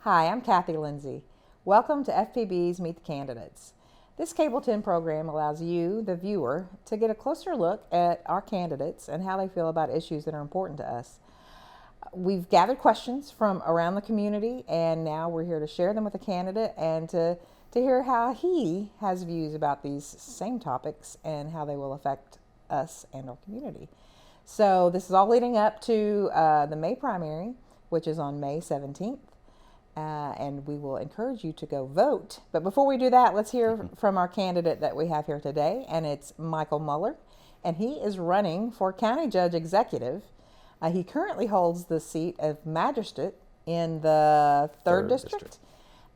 Hi, I'm Kathy Lindsay. Welcome to FPB's Meet the Candidates. This Cable 10 program allows you, the viewer, to get a closer look at our candidates and how they feel about issues that are important to us. We've gathered questions from around the community, and now we're here to share them with the candidate and to hear how he has views about these same topics and how they will affect us and our community. So this is all leading up to the May primary, which is on May 17th. And we will encourage you to go vote. But before we do that, let's hear from our candidate that we have here today, and it's Michael Mueller, and he is running for County Judge Executive. He currently holds the seat of Magistrate in the third district.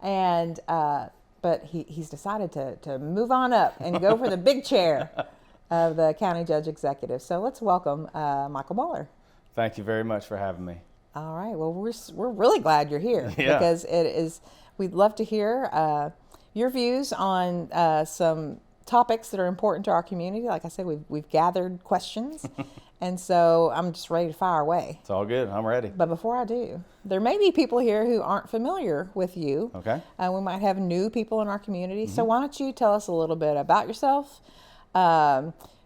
And but he's decided to move on up and go for the big chair of the County Judge Executive. So let's welcome Michael Mueller. Thank you very much for having me. All right. Well, we're really glad you're here because it is. We'd love to hear your views on some topics that are important to our community. Like I said, we've gathered questions, and so I'm just ready to fire away. It's all good. I'm ready. But before I do, there may be people here who aren't familiar with you. Okay. We might have new people in our community. So why don't you tell us a little bit about yourself?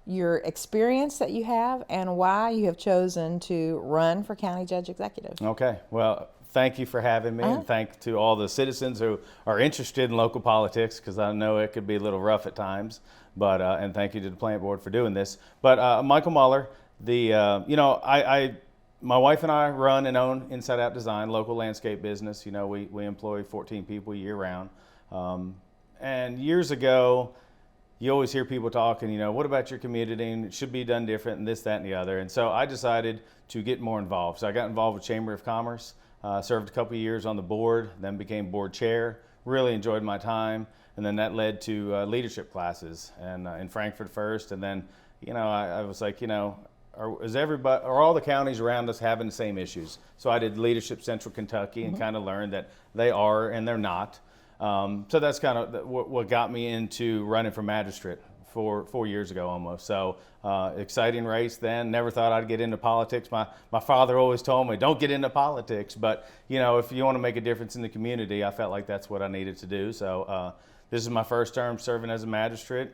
Your experience that you have and why you have chosen to run for County Judge Executive. Okay. Well, thank you for having me, and thank to all the citizens who are interested in local politics, because I know it could be a little rough at times. But and thank you to the Plant Board for doing this. But Michael Mueller, my wife and I run and own Inside Out Design, local landscape business. We employ 14 people year round. And years ago, you always hear people talking, what about your community, and it should be done different, and this, that, and the other. And so I decided to get more involved. So I got involved with Chamber of Commerce, served a couple of years on the board, then became board chair, really enjoyed my time. And then that led to leadership classes and in Frankfurt first. And then, I was like, are all the counties around us having the same issues? So I did Leadership Central Kentucky and kind of learned that they are and they're not. So that's kind of what got me into running for magistrate 4 years ago almost. So exciting race then. Never thought I'd get into politics. My father always told me, don't get into politics. But, if you want to make a difference in the community, I felt like that's what I needed to do. So this is my first term serving as a magistrate.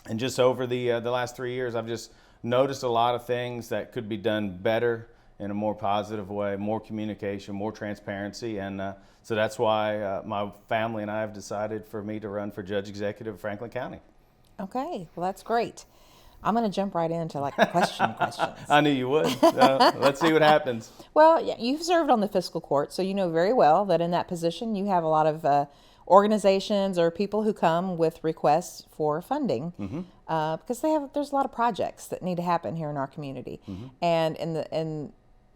And just over the last 3 years, I've just noticed a lot of things that could be done better in a more positive way, more communication, more transparency. And so that's why my family and I have decided for me to run for Judge Executive of Franklin County. Okay, well, that's great. I'm going to jump right into questions. I knew you would. Let's see what happens. Well, yeah, you've served on the Fiscal Court, so you know very well that in that position you have a lot of organizations or people who come with requests for funding because there's a lot of projects that need to happen here in our community. And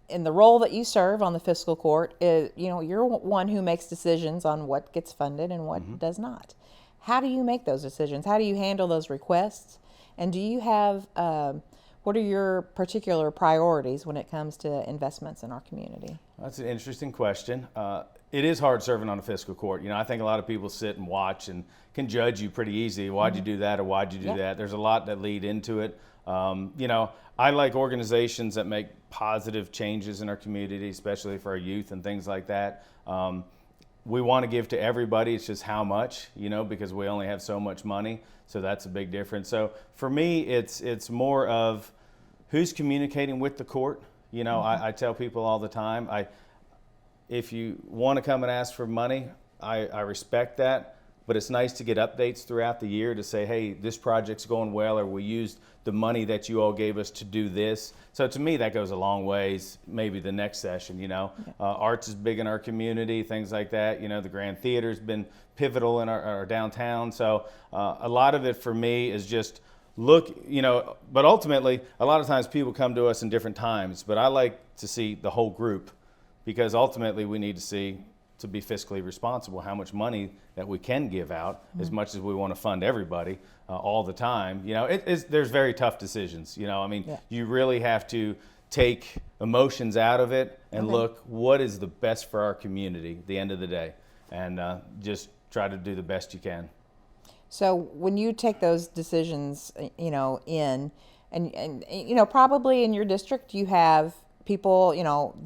in the role that you serve on the Fiscal Court, you're one who makes decisions on what gets funded and what does not. How do you make those decisions? How do you handle those requests? And do you have, what are your particular priorities when it comes to investments in our community? That's an interesting question. It is hard serving on a fiscal court. I think a lot of people sit and watch and can judge you pretty easy. Why'd you do that or why'd you do that? There's a lot that lead into it. I like organizations that make positive changes in our community, especially for our youth and things like that. We want to give to everybody. It's just how much, because we only have so much money. So that's a big difference. So for me, it's more of who's communicating with the court. I tell people all the time, if you want to come and ask for money, I respect that. But it's nice to get updates throughout the year to say, hey, this project's going well, or we used the money that you all gave us to do this. So to me, that goes a long ways, maybe the next session, Arts is big in our community, things like that. The Grand Theater's been pivotal in our downtown. So a lot of it for me is just look, but ultimately, a lot of times people come to us in different times. But I like to see the whole group, because ultimately we need to see, to be fiscally responsible, how much money that we can give out, as much as we want to fund everybody all the time. There's very tough decisions. You really have to take emotions out of it and look what is the best for our community at the end of the day, and just try to do the best you can. So when you take those decisions, probably in your district you have people,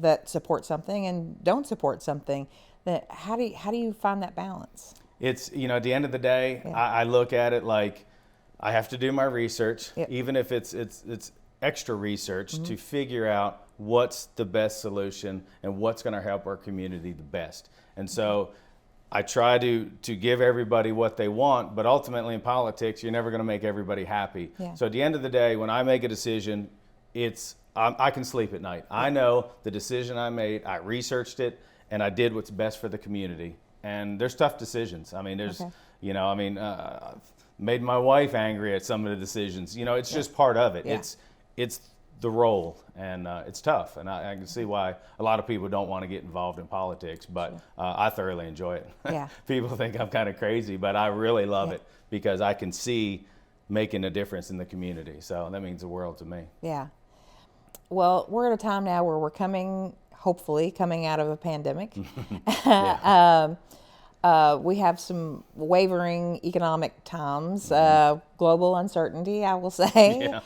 that support something and don't support something. That how do you find that balance? It's, at the end of the day, Yeah. I look at it like I have to do my research, Yep. even if it's extra research to figure out what's the best solution and what's going to help our community the best. And so I try to give everybody what they want, but ultimately in politics, you're never going to make everybody happy. Yeah. So at the end of the day, when I make a decision, I can sleep at night. I know the decision I made, I researched it, and I did what's best for the community. And there's tough decisions. I mean, there's, I've made my wife angry at some of the decisions. It's just part of it. Yeah. It's the role, and it's tough. And I can see why a lot of people don't want to get involved in politics, but I thoroughly enjoy it. Yeah. People think I'm kind of crazy, but I really love it because I can see making a difference in the community. So that means the world to me. Yeah. Well, we're at a time now where we're hopefully coming out of a pandemic. We have some wavering economic times, global uncertainty, I will say. Yeah.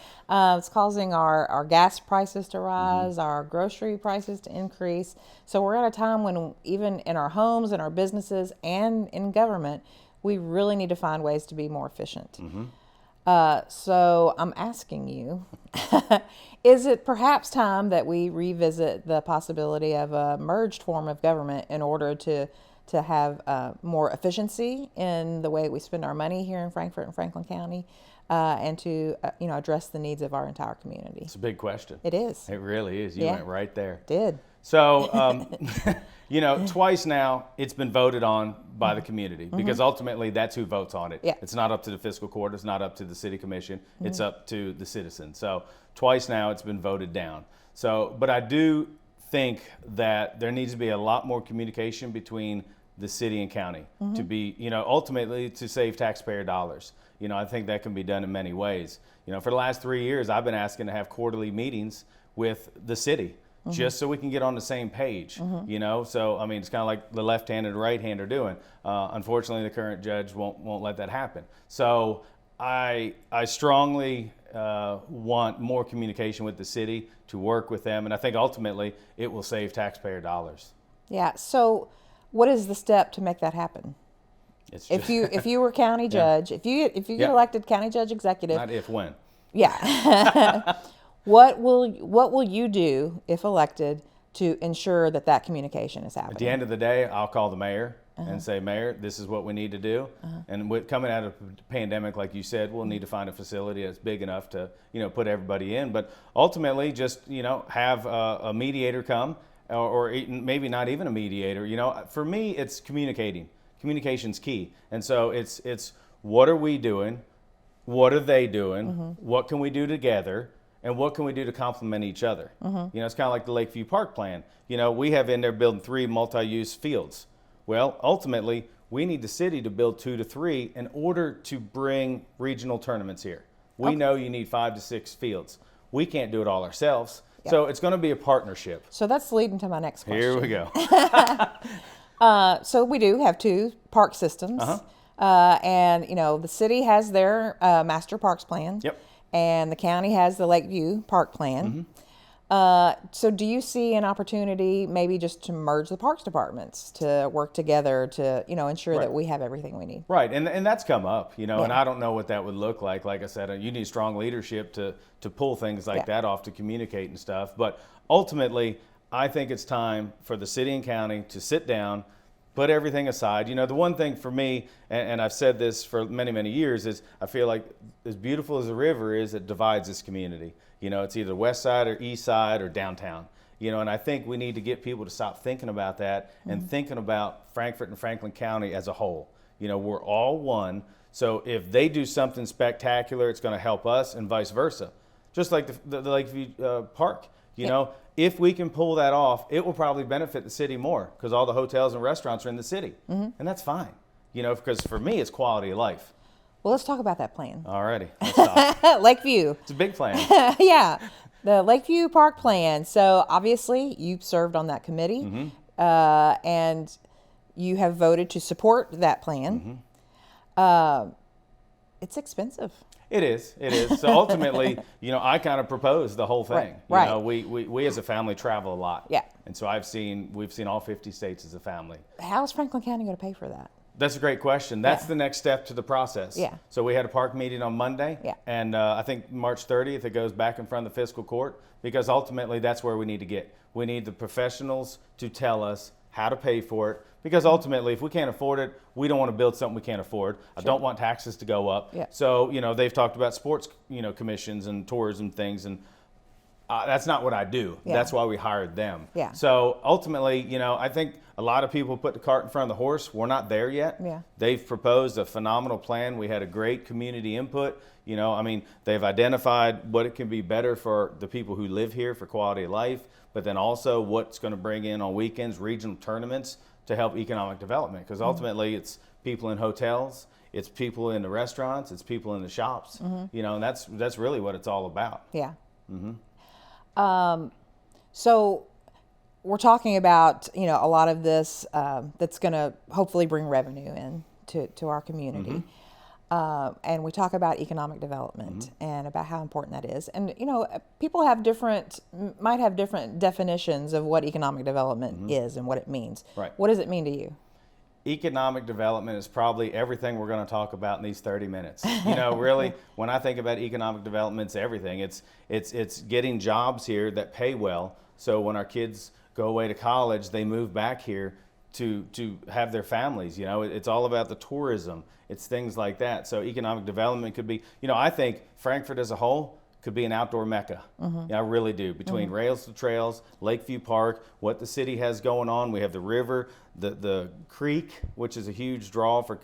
It's causing our gas prices to rise, our grocery prices to increase. So we're at a time when even in our homes, in our businesses, and in government, we really need to find ways to be more efficient. So I'm asking you, is it perhaps time that we revisit the possibility of a merged form of government in order to have more efficiency in the way we spend our money here in Frankfort and Franklin County, and to address the needs of our entire community? It's a big question. It is. It really is. You went right there. Did. So, twice now it's been voted on by the community because ultimately that's who votes on it. Yeah. It's not up to the fiscal court. It's not up to the city commission. It's up to the citizens. So twice now it's been voted down. So, but I do think that there needs to be a lot more communication between the city and county to be, ultimately to save taxpayer dollars. I think that can be done in many ways. For the last 3 years, I've been asking to have quarterly meetings with the city just so we can get on the same page, So, I mean, it's kind of like the left hand and the right hand are doing. Unfortunately, the current judge won't let that happen. So I strongly want more communication with the city to work with them. And I think ultimately it will save taxpayer dollars. Yeah. So what is the step to make that happen? If you were county judge, if you get elected county judge executive, not if, when. Yeah. What will you do if elected to ensure that communication is happening? At the end of the day, I'll call the mayor and say, Mayor, this is what we need to do. And with coming out of the pandemic, like you said, we'll need to find a facility that's big enough to, put everybody in. But ultimately, just, have a mediator come, or maybe not even a mediator. For me, it's communicating. Communication's key. And so it's what are we doing? What are they doing? What can we do together? And what can we do to complement each other? It's kind of like the Lakeview Park plan. We have in there building 3 multi-use fields. Well, ultimately, we need the city to build 2 to 3 in order to bring regional tournaments here. We know you need 5 to 6 fields. We can't do it all ourselves. Yep. So it's going to be a partnership. So that's leading to my next question. Here we go. So we do have 2 park systems. And, the city has their master parks plan. Yep. And the county has the Lakeview Park Plan. So do you see an opportunity maybe just to merge the parks departments to work together to, ensure that we have everything we need? Right. And that's come up, and I don't know what that would look like. Like I said, you need strong leadership to pull things like that off, to communicate and stuff. But ultimately, I think it's time for the city and county to sit down, put everything aside. The one thing for me, and I've said this for many, many years, is I feel like as beautiful as the river is, it divides this community. It's either west side or east side or downtown. And I think we need to get people to stop thinking about that and thinking about Frankfort and Franklin County as a whole. We're all one. So if they do something spectacular, it's going to help us, and vice versa. Just like the Lakeview Park, if we can pull that off, it will probably benefit the city more because all the hotels and restaurants are in the city. And that's fine, because for me, it's quality of life. Well, let's talk about that plan. All righty. Let's talk. Lakeview. It's a big plan. Yeah. The Lakeview Park Plan. So obviously you served on that committee and you have voted to support that plan. it's expensive. It is. So ultimately, I kind of proposed the whole thing. Right. We as a family travel a lot. Yeah. And so we've seen all 50 states as a family. How is Franklin County going to pay for that? That's a great question. That's the next step to the process. Yeah. So we had a park meeting on Monday. Yeah. And I think March 30th, it goes back in front of the Fiscal Court, because ultimately that's where we need to get. We need the professionals to tell us how to pay for it, because ultimately, if we can't afford it, we don't want to build something we can't afford. I don't want taxes to go up. Yeah. So, they've talked about sports, commissions and tourism things, and that's not what I do. Yeah. That's why we hired them. Yeah. So ultimately, I think a lot of people put the cart in front of the horse. We're not there yet. Yeah. They've proposed a phenomenal plan. We had a great community input. They've identified what it can be better for the people who live here for quality of life, but then also what's going to bring in on weekends, regional tournaments to help economic development. Because ultimately it's people in hotels, it's people in the restaurants, it's people in the shops, and that's really what it's all about. Yeah. So we're talking about, a lot of this that's going to hopefully bring revenue in to our community. And we talk about economic development and about how important that is. And, people might have different definitions of what economic development is and what it means. Right. What does it mean to you? Economic development is probably everything we're going to talk about in these 30 minutes. Really, when I think about economic development, it's everything. It's getting jobs here that pay well. So when our kids go away to college, they move back here to have their families. It's all about the tourism. It's things like that. So economic development could be, I think Frankfort as a whole could be an outdoor mecca. I really do. Between rails to trails, Lakeview Park, what the city has going on. We have the river, the creek, which is a huge draw for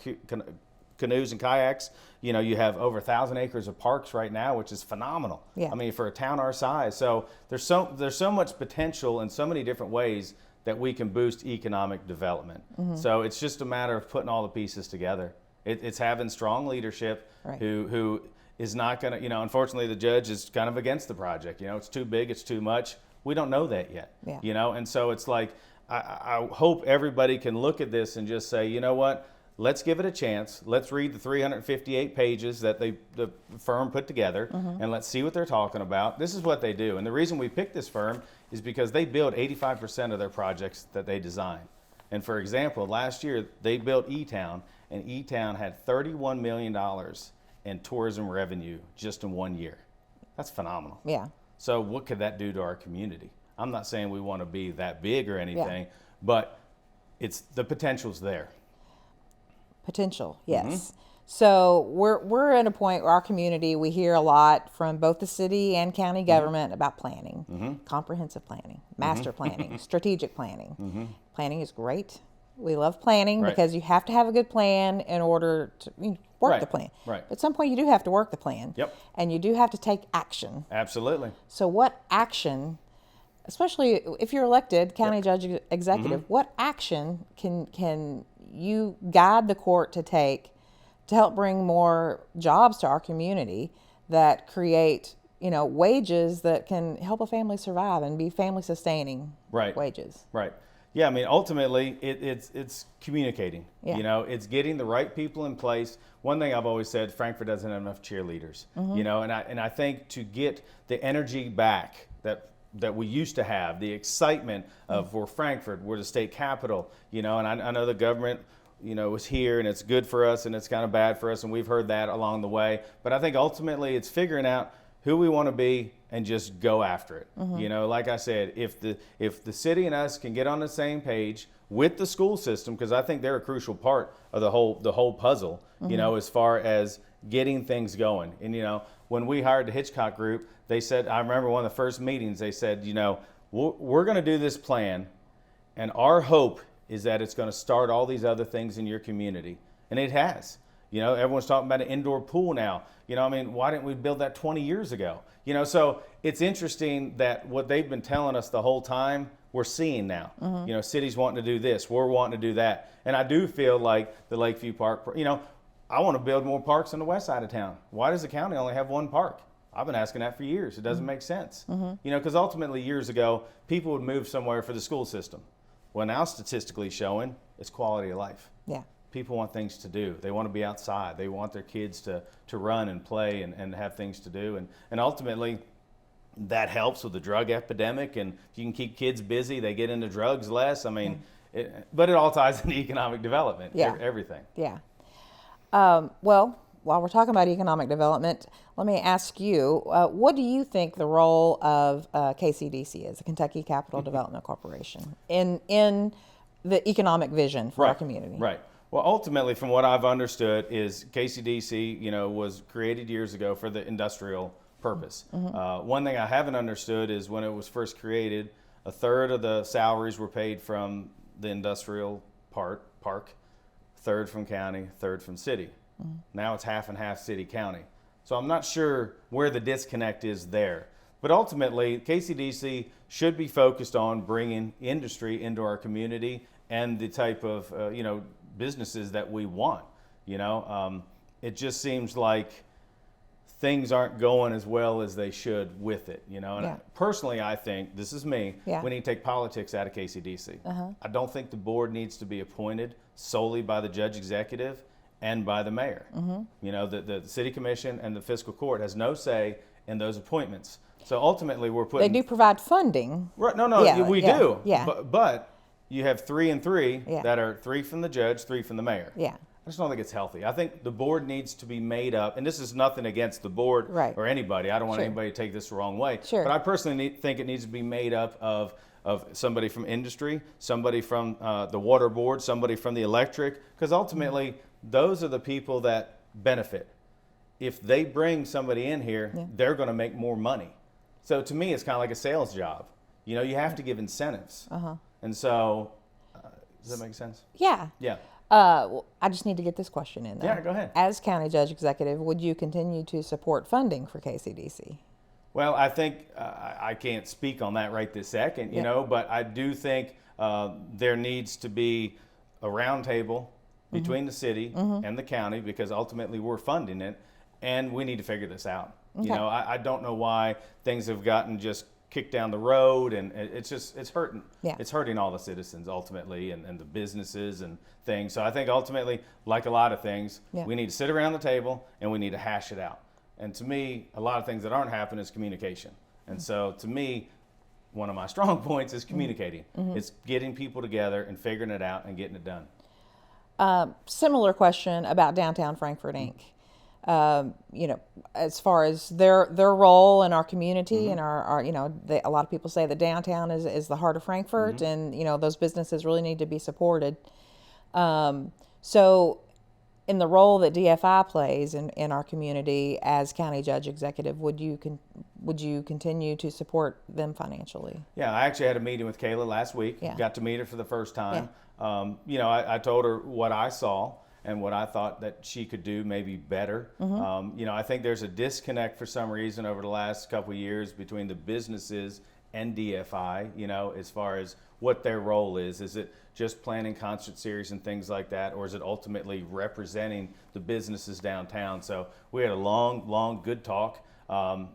canoes and kayaks. You have over 1,000 acres of parks right now, which is phenomenal. Yeah. For a town our size. So there's so much potential in so many different ways that we can boost economic development. So it's just a matter of putting all the pieces together. It's having strong leadership who is not going to, unfortunately the judge is kind of against the project. It's too big, it's too much. We don't know that yet. Yeah. And so it's like, I hope everybody can look at this and just say, you know what, let's give it a chance. Let's read the 358 pages that the firm put together, and let's see what they're talking about. This is what they do. And the reason we picked this firm is because they build 85% of their projects that they design. And for example, last year they built E-Town, and E-Town had $31 million in tourism revenue just in 1 year. That's phenomenal. Yeah. So what could that do to our community? I'm not saying we want to be that big or anything, but the potential's there. Potential, yes. So we're at a point where our community, we hear a lot from both the city and county government about planning, comprehensive planning, master planning, strategic planning. Planning is great. We love planning because you have to have a good plan in order to work the plan. Right. But at some point you do have to work the plan. Yep. And you do have to take action. Absolutely. So what action, especially if you're elected county judge executive, what action can you guide the court to take to help bring more jobs to our community that create, wages that can help a family survive and be family sustaining wages? Right. Yeah, Ultimately, it's communicating. Yeah. It's getting the right people in place. One thing I've always said, Frankfort doesn't have enough cheerleaders. And I think to get the energy back that we used to have, the excitement of we're Frankfort, we're the state capital, and I know the government, was here, and it's good for us and it's kind of bad for us, and we've heard that along the way. But I think ultimately it's figuring out who we want to be and just go after it. Like I said, if the city and us can get on the same page with the school system, because I think they're a crucial part of the whole puzzle, as far as getting things going. And when we hired the Hitchcock Group, they said, I remember one of the first meetings, they said, we're going to do this plan, and our hope is that it's going to start all these other things in your community. And it has. Everyone's talking about an indoor pool now. Why didn't we build that 20 years ago? So it's interesting that what they've been telling us the whole time, we're seeing now. Cities wanting to do this, we're wanting to do that. And I do feel like the Lakeview Park, I want to build more parks on the west side of town. Why does the county only have one park? I've been asking that for years. It doesn't make sense. Because ultimately years ago, people would move somewhere for the school system. Well, now statistically showing, it's quality of life. Yeah. people want things to do. They want to be outside. They want their kids to run and play and have things to do. And ultimately, that helps with the drug epidemic. And if you can keep kids busy, they get into drugs less. I mean, but it all ties into economic development, everything. Yeah. Well, while we're talking about economic development, let me ask you, what do you think the role of KCDC is, the Kentucky Capital Development Corporation, in the economic vision for our community? Right. Well, ultimately, from what I've understood, is KCDC, was created years ago for the industrial purpose. One thing I haven't understood is when it was first created, a third of the salaries were paid from the industrial park, third from county, third from city. Now it's half and half city county. So I'm not sure where the disconnect is there. But ultimately, KCDC should be focused on bringing industry into our community and the type of businesses that we want. It just seems like things aren't going as well as they should with it. And personally, I think, this is me, we need to take politics out of KCDC. I don't think the board needs to be appointed solely by the judge executive and by the mayor. The city commission and the fiscal court has no say in those appointments. So ultimately, we're putting... They do provide funding. Right? No, we do. Yeah. But you have 3 and 3 that are 3 from the judge, 3 from the mayor. Yeah. I just don't think it's healthy. I think the board needs to be made up, and this is nothing against the board or anybody. I don't want anybody to take this the wrong way. But I personally think it needs to be made up of somebody from industry, somebody from the water board, somebody from the electric, because ultimately those are the people that benefit. If they bring somebody in here, they're going to make more money. So to me, it's kind of like a sales job. You have to give incentives. And so, does that make sense? Yeah. Yeah. I just need to get this question in there. Yeah, go ahead. As county judge executive, would you continue to support funding for KCDC? Well, I think I can't speak on that right this second, but I do think there needs to be a roundtable between the city and the county, because ultimately we're funding it, and we need to figure this out. Okay. I don't know why things have gotten just kicked down the road, and it's hurting. Yeah. It's hurting all the citizens ultimately, and the businesses and things. So I think ultimately, like a lot of things, we need to sit around the table and we need to hash it out. And to me, a lot of things that aren't happening is communication. And so to me, one of my strong points is communicating. It's getting people together and figuring it out and getting it done. Similar question about Downtown Frankfort Inc. As far as their role in our community and our a lot of people say that downtown is the heart of Frankfort, and those businesses really need to be supported. So in the role that DFI plays in our community as county judge executive, would you continue to support them financially? Yeah, I actually had a meeting with Kayla last week. Got to meet her for the first time. I told her what I saw and what I thought that she could do maybe better. I think there's a disconnect for some reason over the last couple of years between the businesses and DFI, as far as what their role is. Is it just planning concert series and things like that, or is it ultimately representing the businesses downtown? So we had a long, good talk, and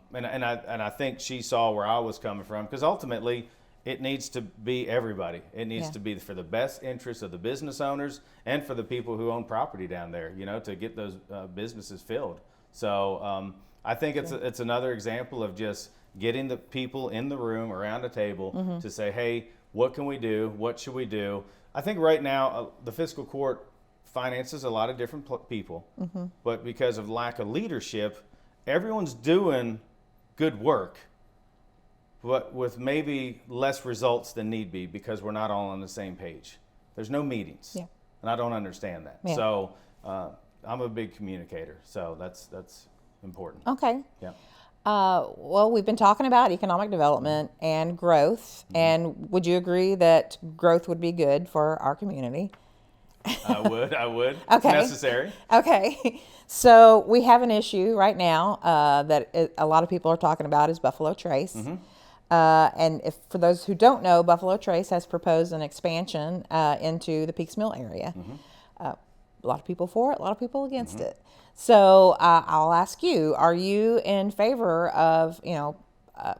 I think she saw where I was coming from, because ultimately it needs to be everybody. It needs to be for the best interest of the business owners and for the people who own property down there, to get those businesses filled. So I think it's another example of just getting the people in the room around the table to say, hey, what can we do? What should we do? I think right now the fiscal court finances a lot of different people, but because of lack of leadership, everyone's doing good work, but with maybe less results than need be, because we're not all on the same page. There's no meetings, and I don't understand that. Yeah. So I'm a big communicator, so that's important. Okay. Yeah. Well, we've been talking about economic development and growth, and would you agree that growth would be good for our community? I would. Okay. It's necessary. Okay. So we have an issue right now that a lot of people are talking about is Buffalo Trace. And for those who don't know, Buffalo Trace has proposed an expansion into the Peaks Mill area. A lot of people for it, a lot of people against it. So I'll ask you, are you in favor of,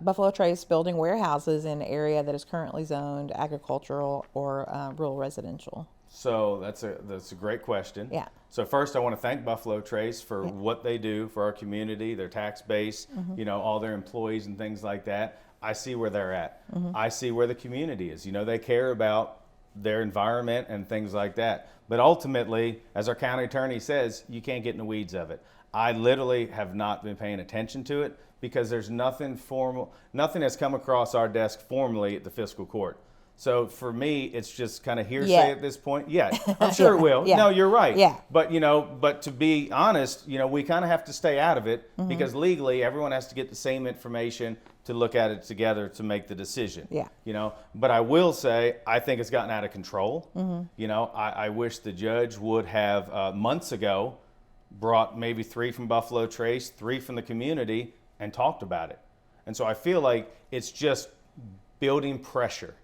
Buffalo Trace building warehouses in an area that is currently zoned agricultural or rural residential? So that's a great question. Yeah. So first, I want to thank Buffalo Trace for what they do for our community, their tax base, all their employees and things like that. I see where they're at. I see where the community is. They care about their environment and things like that. But ultimately, as our county attorney says, you can't get in the weeds of it. I literally have not been paying attention to it because there's nothing formal, nothing has come across our desk formally at the Fiscal Court. So for me, it's just kind of hearsay at this point. Yeah, I'm sure it will. No, you're right. Yeah. But but to be honest, we kind of have to stay out of it because legally everyone has to get the same information to look at it together to make the decision. Yeah. But I will say I think it's gotten out of control. I wish the judge would have months ago brought maybe 3 from Buffalo Trace, 3 from the community, and talked about it. And so I feel like it's just building pressure.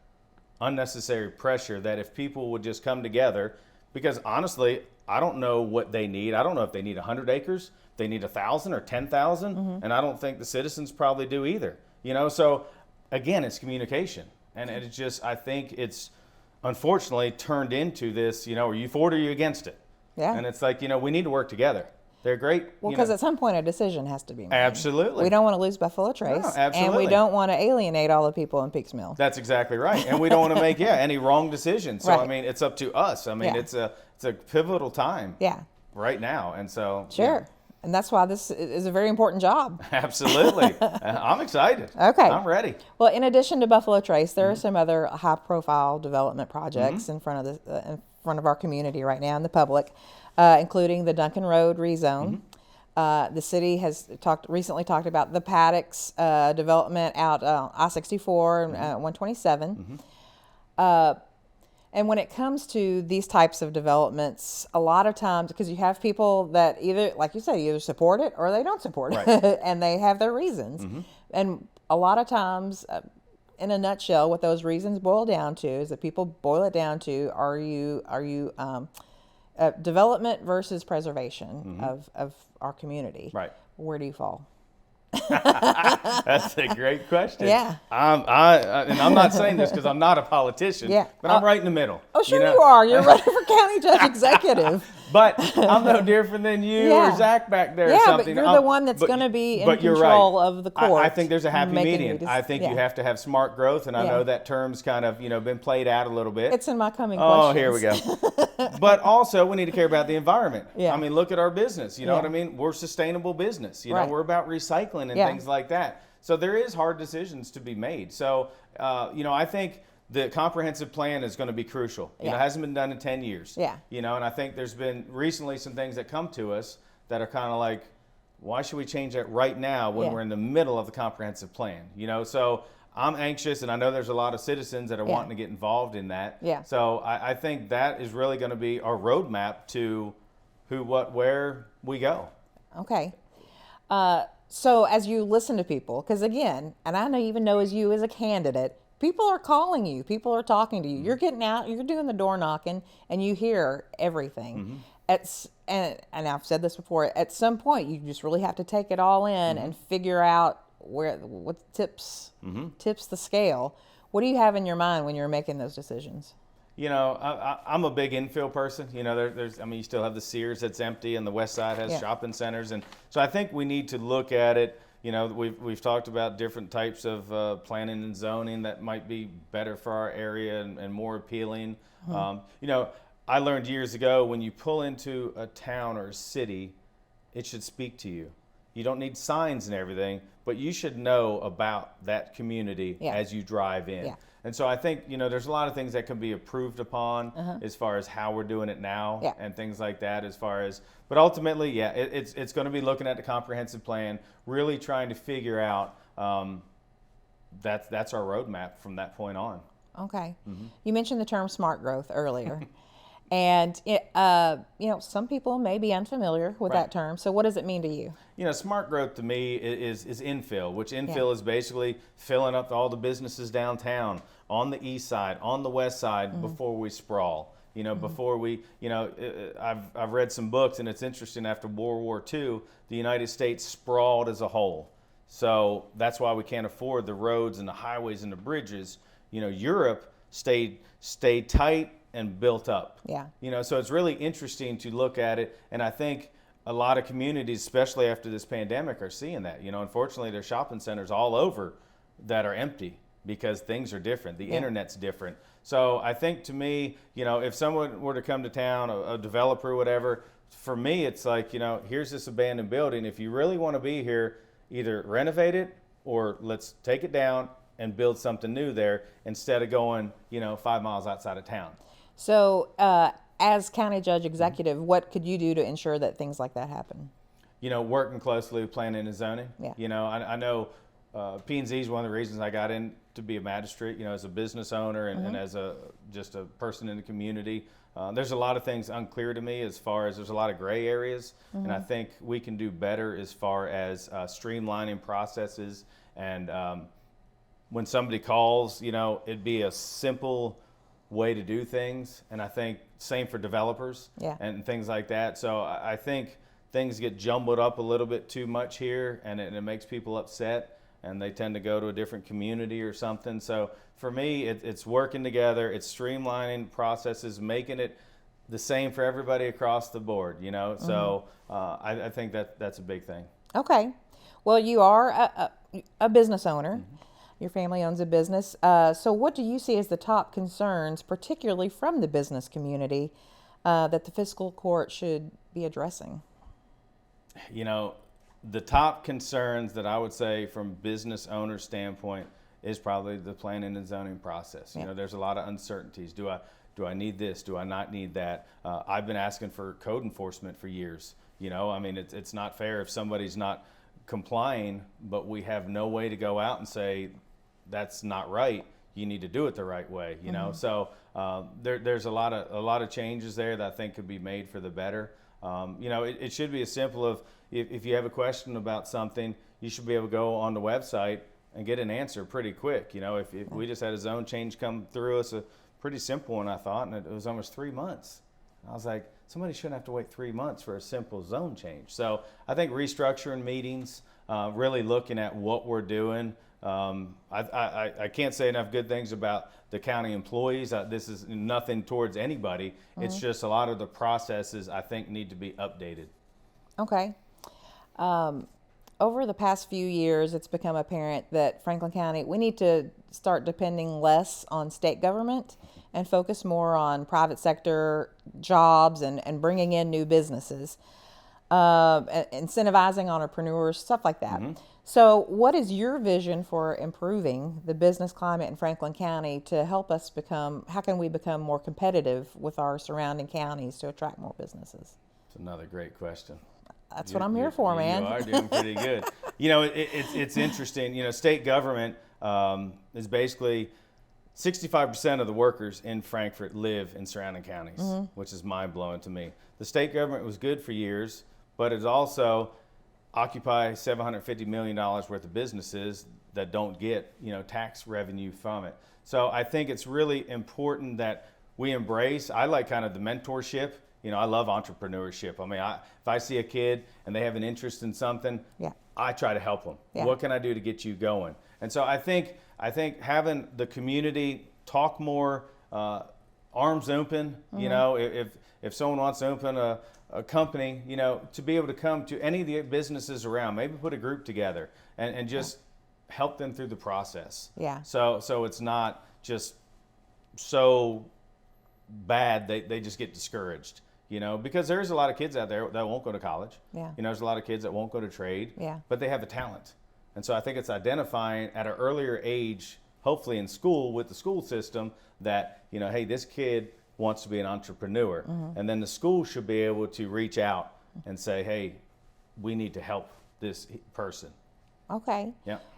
Unnecessary pressure that if people would just come together, because honestly, I don't know what they need. I don't know if they need 100 acres, if they need 1,000 or 10,000, and I don't think the citizens probably do either. So again, it's communication, and it's just, I think it's unfortunately turned into this, are you for it or are you against it? Yeah. And it's like, we need to work together. They're great. Well, because at some point a decision has to be made. Absolutely. We don't want to lose Buffalo Trace. No, absolutely. And we don't want to alienate all the people in Peaks Mill. That's exactly right. And we don't want to make any wrong decisions. So Right. it's up to us. It's a pivotal time. Yeah. Right now. And so Sure. And that's why this is a very important job. Absolutely. I'm excited. Okay. I'm ready. Well, in addition to Buffalo Trace, there are some other high-profile development projects in front of our community right now in the public, including the Duncan Road rezone. The city has recently talked about the Paddocks development out I-64 and 127. And when it comes to these types of developments, a lot of times, because you have people that either, like you say, either support it or they don't support it, Right. and they have their reasons. And a lot of times, in a nutshell, what those reasons boil down to is that people boil it down to: are you development versus preservation of our community? Right. Where do you fall? That's a great question. Yeah. And I'm not saying this because I'm not a politician, but I'm right in the middle. Oh, sure you are. You're running for county judge executive. But I'm no different than you or Zach back there or something. But you're the one that's going to be in control of the court. I think there's a happy medium. I think you have to have smart growth, and I know that term's kind of been played out a little bit. It's in my coming questions. Oh, here we go. But also, we need to care about the environment. Yeah. Look at our business. You know what I mean? We're a sustainable business. We're about recycling and things like that. So there is hard decisions to be made. So, I think the comprehensive plan is going to be crucial. It hasn't been done in 10 years. Yeah. And I think there's been recently some things that come to us that are kind of like, why should we change that right now when we're in the middle of the comprehensive plan? So I'm anxious, and I know there's a lot of citizens that are wanting to get involved in that. Yeah. So I think that is really going to be our roadmap to who, what, where we go. Okay. So as you listen to people, because again, and I know even know as you as a candidate, people are calling you, people are talking to you. You're getting out, you're doing the door knocking, and you hear everything. And I've said this before. At some point, you just really have to take it all in and figure out what tips the scale. What do you have in your mind when you're making those decisions? I'm a big infill person. You still have the Sears that's empty, and the West Side has shopping centers, and so I think we need to look at it. We've talked about different types of planning and zoning that might be better for our area and more appealing. I learned years ago, when you pull into a town or a city, it should speak to you. You don't need signs and everything, but you should know about that community as you drive in. Yeah. And so I think, there's a lot of things that can be improved upon as far as how we're doing it now and things like that but ultimately, it's going to be looking at the comprehensive plan, really trying to figure out that's our roadmap from that point on. Okay. You mentioned the term smart growth earlier. And some people may be unfamiliar with that term. So what does it mean to you? Smart growth to me is infill, which infill is basically filling up all the businesses downtown, on the east side, on the west side, before we sprawl. Before we, I've read some books, and it's interesting. After World War II, the United States sprawled as a whole. So that's why we can't afford the roads and the highways and the bridges. Europe stayed tight and built up. Yeah. So it's really interesting to look at it. And I think a lot of communities, especially after this pandemic, are seeing that. Unfortunately, there's shopping centers all over that are empty because things are different. The internet's different. So I think, to me, if someone were to come to town, a developer or whatever, for me, it's like, here's this abandoned building. If you really want to be here, either renovate it or let's take it down and build something new there instead of going, 5 miles outside of town. So as county judge executive, what could you do to ensure that things like that happen? Working closely with planning and zoning. Yeah. I know P&Z is one of the reasons I got in to be a magistrate, as a business owner and as just a person in the community. There's a lot of things unclear to me as far as there's a lot of gray areas, and I think we can do better as far as streamlining processes. And when somebody calls, it'd be a simple way to do things. And I think same for developers and things like that. So I think things get jumbled up a little bit too much here, and it makes people upset, and they tend to go to a different community or something. So for me, it's working together, it's streamlining processes, making it the same for everybody across the board, So I think that's a big thing. Okay. Well, you are a business owner. Your family owns a business. So what do you see as the top concerns, particularly from the business community, that the fiscal court should be addressing? The top concerns that I would say from business owner standpoint is probably the planning and zoning process. There's a lot of uncertainties. Do I need this? Do I not need that? I've been asking for code enforcement for years. It's not fair if somebody's not complying, but we have no way to go out and say, that's not right. You need to do it the right way, So there's a lot of changes there that I think could be made for the better. It should be as simple of, if you have a question about something, you should be able to go on the website and get an answer pretty quick. If we just had a zone change come through us, a pretty simple one, I thought, and it was almost 3 months. I was like, somebody shouldn't have to wait 3 months for a simple zone change. So I think restructuring meetings, really looking at what we're doing. I can't say enough good things about the county employees. This is nothing towards anybody. It's just a lot of the processes I think need to be updated. Okay. Over the past few years, it's become apparent that Franklin County, we need to start depending less on state government and focus more on private sector jobs and bringing in new businesses, incentivizing entrepreneurs, stuff like that. So what is your vision for improving the business climate in Franklin County to help us how can we become more competitive with our surrounding counties to attract more businesses? It's another great question. That's what I'm here for, man. You are doing pretty good. It's interesting. State government is basically 65% of the workers in Frankfort live in surrounding counties, which is mind-blowing to me. The state government was good for years, but it also occupy $750 million worth of businesses that don't get, tax revenue from it. So I think it's really important that we embrace, I like kind of the mentorship. I love entrepreneurship. If I see a kid and they have an interest in something, I try to help them. What can I do to get you going? And so I think having the community talk more, arms open, if someone wants to open a company, to be able to come to any of the businesses around, maybe put a group together and just help them through the process. So it's not just so bad they just get discouraged, because there's a lot of kids out there that won't go to college. There's a lot of kids that won't go to trade, but they have a talent. And so I think it's identifying at an earlier age, hopefully in school with the school system, that, hey, this kid wants to be an entrepreneur. And then the school should be able to reach out and say, hey, we need to help this person. Okay.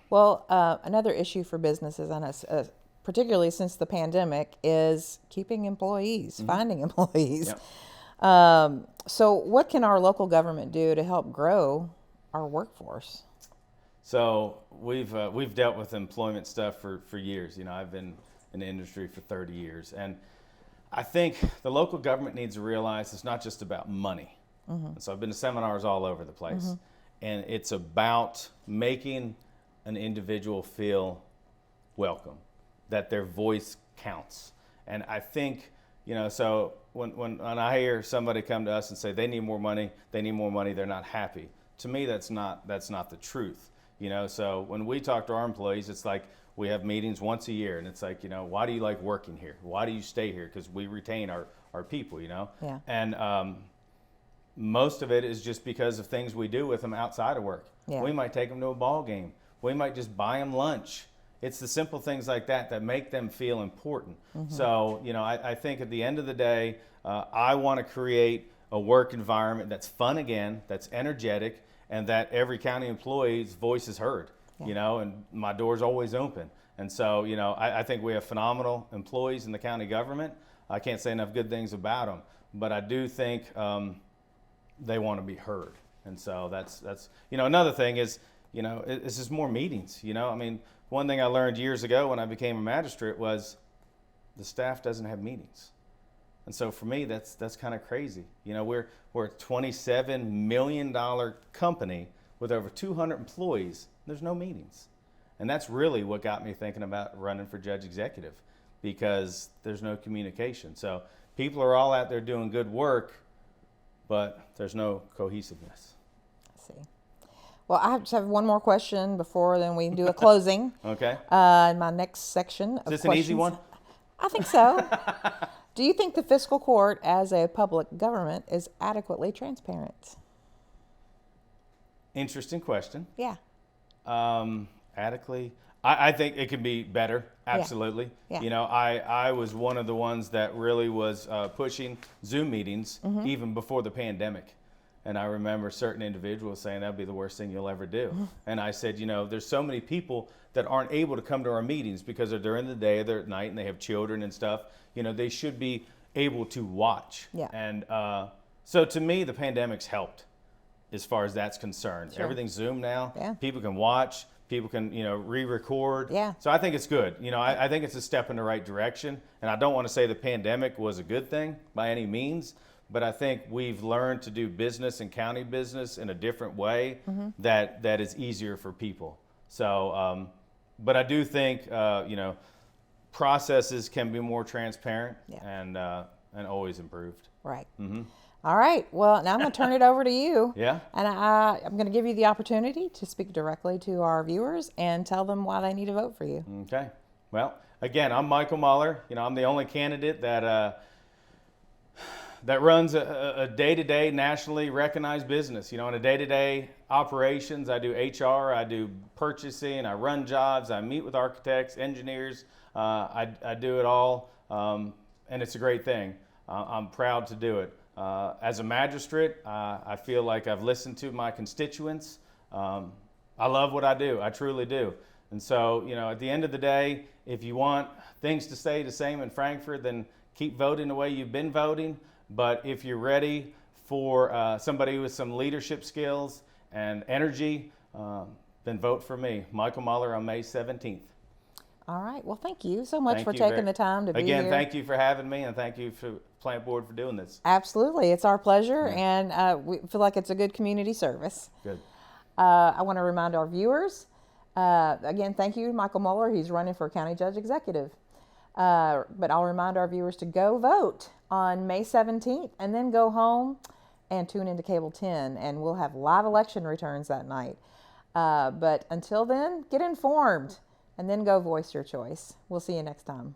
Well, another issue for businesses, and particularly since the pandemic, is keeping employees, finding employees. So what can our local government do to help grow our workforce? So we've dealt with employment stuff for years. I've been in the industry for 30 years. And I think the local government needs to realize it's not just about money. So I've been to seminars all over the place. And it's about making an individual feel welcome, that their voice counts. And I think, So when I hear somebody come to us and say they need more money, they're not happy. To me, that's not the truth. So when we talk to our employees, it's like we have meetings once a year, and it's like, why do you like working here? Why do you stay here? Because we retain our people, Yeah. And most of it is just because of things we do with them outside of work. Yeah. We might take them to a ball game. We might just buy them lunch. It's the simple things like that make them feel important. So, I think at the end of the day, I want to create a work environment that's fun again, that's energetic, and that every county employee's voice is heard, and my door's always open. And so, I think we have phenomenal employees in the county government. I can't say enough good things about them, but I do think they want to be heard. And so that's another thing is, it's just more meetings. One thing I learned years ago when I became a magistrate was the staff doesn't have meetings. And so for me, that's kind of crazy. We're a $27 million company with over 200 employees. There's no meetings. And that's really what got me thinking about running for judge executive, because there's no communication. So people are all out there doing good work, but there's no cohesiveness. I see. Well, I just have one more question before then we do a closing. Okay. In my next section of Is this questions. an easy one? I think so. Do you think the fiscal court as a public government is adequately transparent? Interesting question. Yeah. Adequately, I think it can be better. Absolutely. Yeah. I was one of the ones that really was pushing Zoom meetings even before the pandemic. And I remember certain individuals saying that'd be the worst thing you'll ever do. And I said, there's so many people that aren't able to come to our meetings because they're during the day, they're at night, and they have children and stuff. They should be able to watch. Yeah. And so to me, the pandemic's helped as far as that's concerned. Sure. Everything's Zoom now. Yeah. People can watch. People can, re-record. Yeah. So I think it's good. I think it's a step in the right direction. And I don't want to say the pandemic was a good thing by any means, but I think we've learned to do business and county business in a different way that is easier for people. So, but I do think, processes can be more transparent and always improved. Right. All right. Well, now I'm going to turn it over to you. Yeah. And I'm going to give you the opportunity to speak directly to our viewers and tell them why they need to vote for you. Okay. Well, again, I'm Michael Mueller. I'm the only candidate that runs a day-to-day nationally recognized business. In a day-to-day operations, I do HR, I do purchasing, I run jobs, I meet with architects, engineers. I do it all, and it's a great thing. I'm proud to do it. As a magistrate, I feel like I've listened to my constituents. I love what I do. I truly do. And so, at the end of the day, if you want things to stay the same in Frankfort, then keep voting the way you've been voting. But if you're ready for somebody with some leadership skills and energy, then vote for me, Michael Mueller, on May 17th. All right. Well, thank you so much for taking the time to be here. Again, thank you for having me, and thank you for Plant Board for doing this. Absolutely. It's our pleasure, and we feel like it's a good community service. Good. I want to remind our viewers, again, thank you, Michael Mueller. He's running for County Judge Executive. But I'll remind our viewers to go vote on May 17th and then go home and tune into Cable 10, and we'll have live election returns that night. But until then, get informed and then go voice your choice. We'll see you next time.